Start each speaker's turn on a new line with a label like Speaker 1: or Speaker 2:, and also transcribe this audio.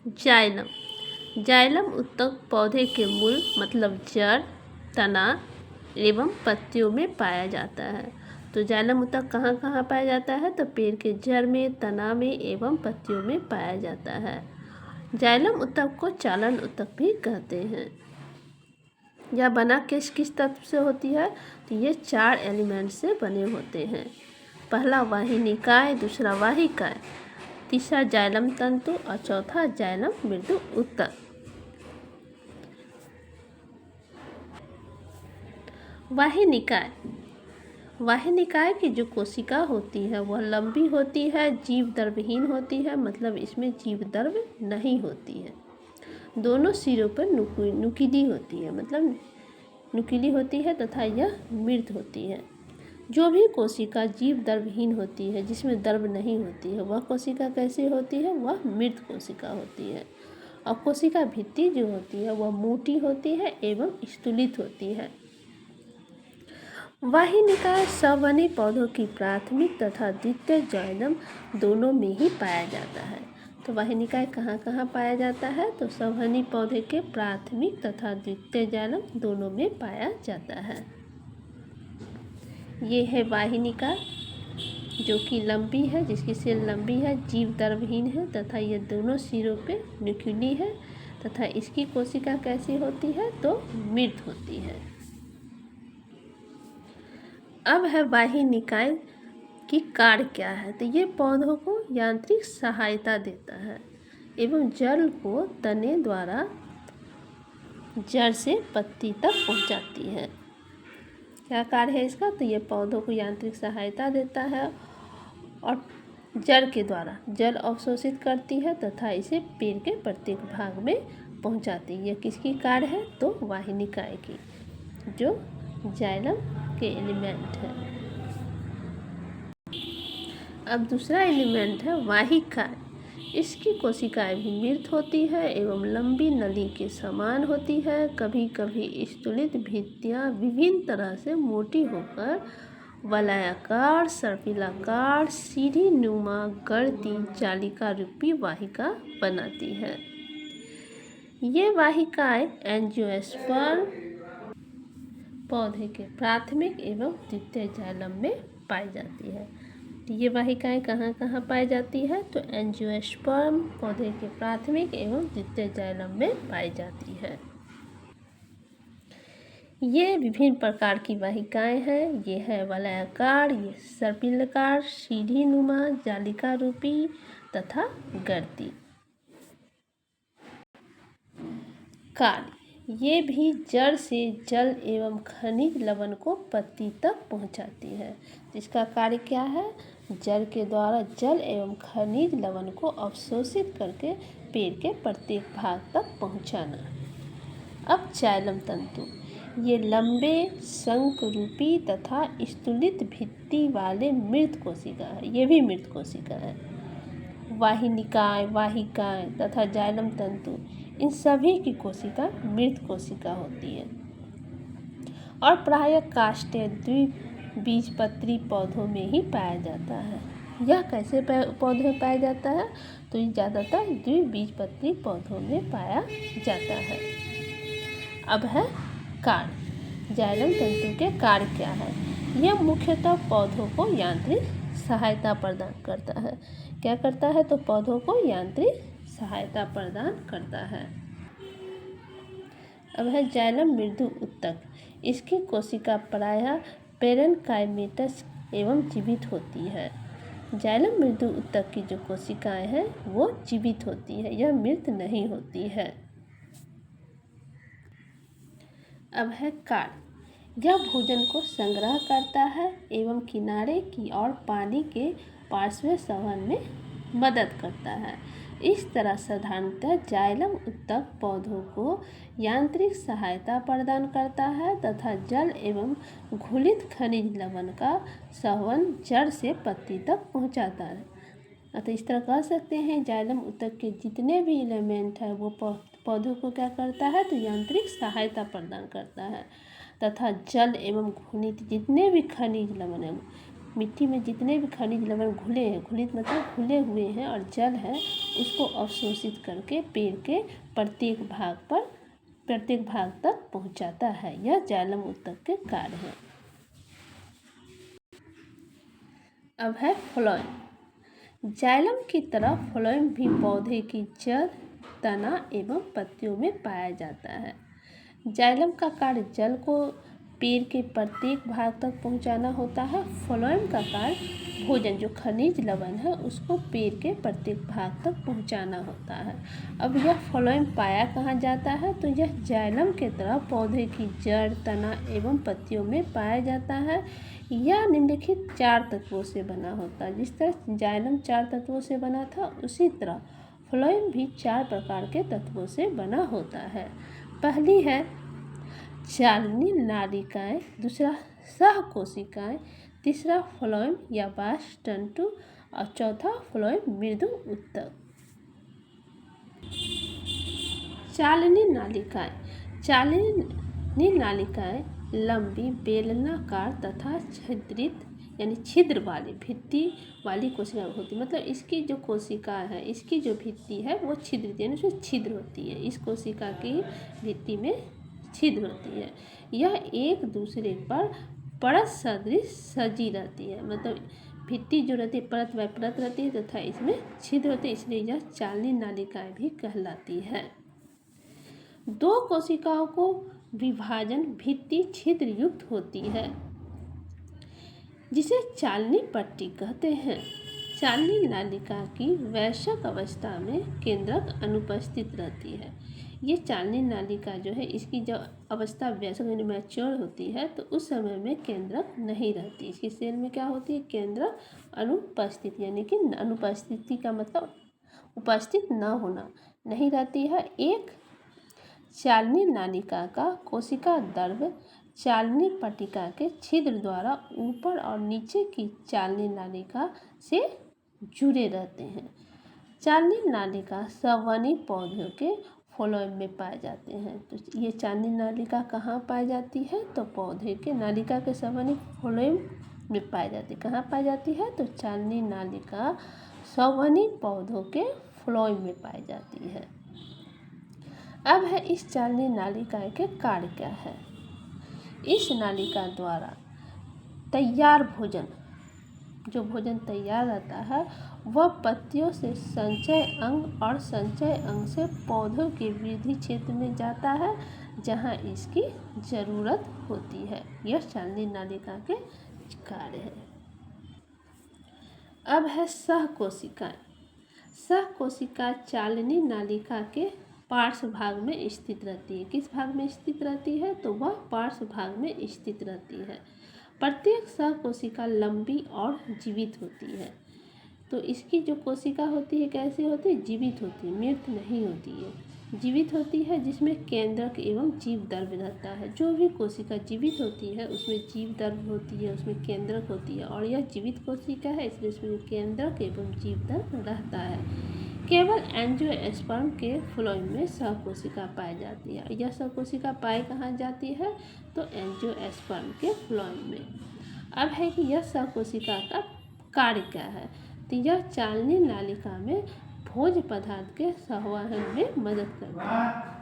Speaker 1: Xylem. Xylem ऊतक पौधे के मूल मतलब जड़, तना एवं पत्तियों में पाया जाता है। तो जाइलम ऊतक कहाँ कहाँ पाया जाता है? तो पेड़ के जड़ में, तना में एवं पत्तियों में पाया जाता है। जाइलम ऊतक को चालन ऊतक भी कहते हैं। यह बना किस किस तत्व से होती है? तो ये 4 एलिमेंट से बने होते हैं। पहला वाहिनिकाय, दूसरा वाहिकाय, तीसरा जाइलम तंतु और चौथा जाइलम मृदु ऊतक। वाहिनिकाय। वाहिनिकाय की जो कोशिका होती है वह लंबी होती है, जीव द्रवहीन होती है, मतलब इसमें जीव द्रव नहीं होती है। दोनों सिरों पर नुकीली होती है, मतलब नुकीली होती है तथा यह मृत होती है। जो भी कोशिका जीव द्रवहीन होती है, जिसमें द्रव नहीं होती है, वह कोशिका कैसी होती है? वह मृत कोशिका होती है। और कोशिका भित्ति जो होती है वह मोटी होती है एवं स्थूलित होती है। वाहिनिकाय सवनी पौधों की प्राथमिक तथा द्वितीय जाइलम दोनों में ही पाया जाता है। तो वाहिनिकाय कहाँ कहाँ पाया जाता है? तो सवनी पौधे के प्राथमिक तथा द्वितीय जाइलम दोनों में पाया जाता है। ये है वाहिनिका जो कि लंबी है, जिसकी सिर लंबी है, जीव द्रवहीन है तथा ये दोनों सिरों पे न्यूक्ली है तथा इसकी कोशिका कैसी होती है? तो मृत होती है। अब है वाहिनिकाय की कार्य क्या है? तो ये पौधों को यांत्रिक सहायता देता है एवं जल को तने द्वारा जड़ से पत्ती तक पहुंचाती है। क्या कार्य है इसका? तो ये पौधों को यांत्रिक सहायता देता है और जड़ के द्वारा जल अवशोषित करती है तथा इसे पेड़ के प्रत्येक भाग में पहुंचाती है। यह किसकी कार्य है? तो वाहिनिकाय की, जो जाइलम के एलिमेंट है। अब दूसरा एलिमेंट है वाहिकाय। इसकी कोशिकाएं भी मृत होती है एवं लंबी नली के समान होती है। कभी कभी स्थूलित भित्तियां विभिन्न तरह से मोटी होकर वलयाकार, सर्पिलाकार, सीढ़ी नुमा गढ़ती जालिका रूपी वाहिका बनाती है। ये वाहिकाएं एंजियोस्पर्म पौधे के प्राथमिक एवं द्वितीय जाइलम में पाई जाती है। ये वाहिकाएं कहाँ कहाँ पाई जाती है? तो एंजियोस्पर्म पौधे के प्राथमिक एवं द्वितीय जाइलम में पाई जाती है। ये विभिन्न प्रकार की वाहिकाएं हैं। ये है वलयाकार, ये सर्पिलाकार, सीढ़ी नुमा, जालिका रूपी तथा गर्ती। कार्य। ये भी जड़ से जल एवं खनिज लवण को पत्ती तक पहुंचाती है। इसका कार्य क्या है? जड़ के द्वारा जल एवं खनिज लवण को अवशोषित करके पेड़ के प्रत्येक भाग तक पहुंचाना। अब जाइलम तंतु। ये लंबे शंख रूपी तथा स्थूलित भित्ति वाले मृत कोशिका है। ये भी मृत कोशिका है। वाहिनिकाय, वाहिकाएं तथा जाइलम तंतु, इन सभी की कोशिका मृत कोशिका होती है और प्रायः काष्ठीय द्विबीजपत्री पौधों में ही पाया जाता है। यह कैसे पौधों में पाया जाता है? तो ये ज़्यादातर द्विबीजपत्री पौधों में पाया जाता है। अब है कार्य। जाइलम तंतु के कार्य क्या है? यह मुख्यतः पौधों को यांत्रिक सहायता प्रदान करता है। क्या करता है? तो पौधों को यांत्रिक सहायता प्रदान करता है। अब है जाइलम मृदु ऊतक। इसकी कोशिका प्रायः पेरेनकाइमेटस एवं जीवित होती है। जाइलम मृदु ऊतक की जो कोशिकाएं हैं वो जीवित होती है, यह मृत नहीं होती है। अब है कार्य। यह भोजन को संग्रह करता है एवं किनारे की ओर पानी के पार्श्व संवहन में मदद करता है। इस तरह साधारणतः जाइलम ऊतक पौधों को यांत्रिक सहायता प्रदान करता है तथा जल एवं घुलित खनिज लवण का संवहन जड़ से पत्ती तक पहुंचाता है। अतः इस तरह कह सकते हैं जाइलम ऊतक के जितने भी एलिमेंट है वो पौधों को क्या करता है? तो यांत्रिक सहायता प्रदान करता है तथा जल एवं घुलित जितने भी खनिज लवण है मिट्टी में जितने भी खनिज लवण घुले हैं, घुलित मतलब घुले हुए हैं, और जल है उसको अवशोषित करके पेड़ के प्रत्येक भाग तक पहुंचाता है। यह जाइलम ऊतक के कार्य है। अब है फ्लोएम। जाइलम की तरह फ्लोएम भी पौधे की जड़, तना एवं पत्तियों में पाया जाता है। जाइलम का कार्य जल को पेड़ के प्रत्येक भाग तक पहुंचाना होता है। फ्लोएम का कार्य भोजन, जो खनिज लवण है, उसको पेड़ के प्रत्येक भाग तक पहुंचाना होता है। अब यह फ्लोएम पाया कहाँ जाता है? तो यह जाइलम के तरह पौधे की जड़, तना एवं पत्तियों में पाया जाता है। यह निम्नलिखित 4 तत्वों से बना होता है। जिस तरह जाइलम 4 तत्वों से बना था, उसी तरह फ्लोएम भी 4 प्रकार के तत्वों से बना होता है। पहली है चालनी नालिकाएं, दूसरा सहकोशिकाएं, तीसरा फ्लोएम या बास्ट तंतु, और चौथा फ्लोएम मृदु ऊतक। चालनी नालिकाएं लंबी, बेलनाकार तथा छिद्र वाली भित्ति वाली कोशिका होती है। मतलब इसकी जो कोशिका है, इसकी जो भित्ति है वो छिद्रित, यानी उसमें छिद्र होती है। इस कोशिका की भित्ति में छिद्र होती है। यह एक दूसरे पर परत सदृश सजी रहती है। मतलब भित्ति जो रहती है परत बाय परत रहती है तथा इसमें छिद्र होते हैं, इसलिए यह चालनी नालिकाएं भी कहलाती है। 2 कोशिकाओं को विभाजन भित्ति छिद्र युक्त होती है, जिसे चालनी पट्टी कहते हैं। चालनी नालिका की वयस्क अवस्था में केंद्रक अनुपस्थित रहती है। ये चालनी नालिका जो है, इसकी जब अवस्था वयस्क यानी मैच्योर होती है तो उस समय में केंद्रक नहीं रहती। इसकी सेल में क्या होती है? केंद्रक अनुपस्थित, यानी कि अनुपस्थिति का मतलब उपस्थित न होना, नहीं रहती है। एक चालनी नालिका का कोशिका द्रव चालनी पट्टिका के छिद्र द्वारा ऊपर और नीचे की चालनी नालिका से जुड़े रहते हैं। चालनी नालिका सवनी पौधों के फ्लोएम में पाए जाते हैं। तो ये चालनी नालिका कहाँ पाई जाती है? तो पौधे के नालिका के सवनी फ्लोएम में पाई जाती है। कहाँ पाई जाती है? तो चालनी नालिका सवनी पौधों के फ्लोएम में पाई जाती है। अब है इस चालनी नालिका के कार्य क्या है। इस नालिका द्वारा तैयार भोजन, जो भोजन तैयार रहता है, वह पत्तियों से संचय अंग और संचय अंग से पौधों के वृद्धि क्षेत्र में जाता है, जहां इसकी ज़रूरत होती है। यह चालनी नालिका के कार्य है। अब है सहकोशिकाएं। सहकोशिका चालनी नालिका के पार्श्व भाग में स्थित रहती है। किस भाग में स्थित रहती है? तो वह पार्श्व भाग में स्थित रहती है। प्रत्येक सहकोशिका लंबी और जीवित होती है। तो इसकी जो कोशिका होती है कैसी होती है? जीवित होती है, मृत नहीं होती है, जीवित होती है, जिसमें केंद्रक एवं जीवदर्भ रहता है। जो भी कोशिका जीवित होती है उसमें जीवदर्भ होती है, उसमें केंद्रक होती है, और यह जीवित कोशिका है इसलिए इसमें केंद्रक एवं जीवदर्भ रहता है। केवल एंजियोस्पर्म के फ्लोएम में सहकोशिका पाई जाती है। यह सहकोशिका पाई कहाँ जाती है? तो एंजियोस्पर्म के फ्लोएम में। अब है कि यह सहकोशिका का कार्य क्या है। तो यह चालनी नालिका में भोज्य पदार्थ के संवहन में मदद करता है।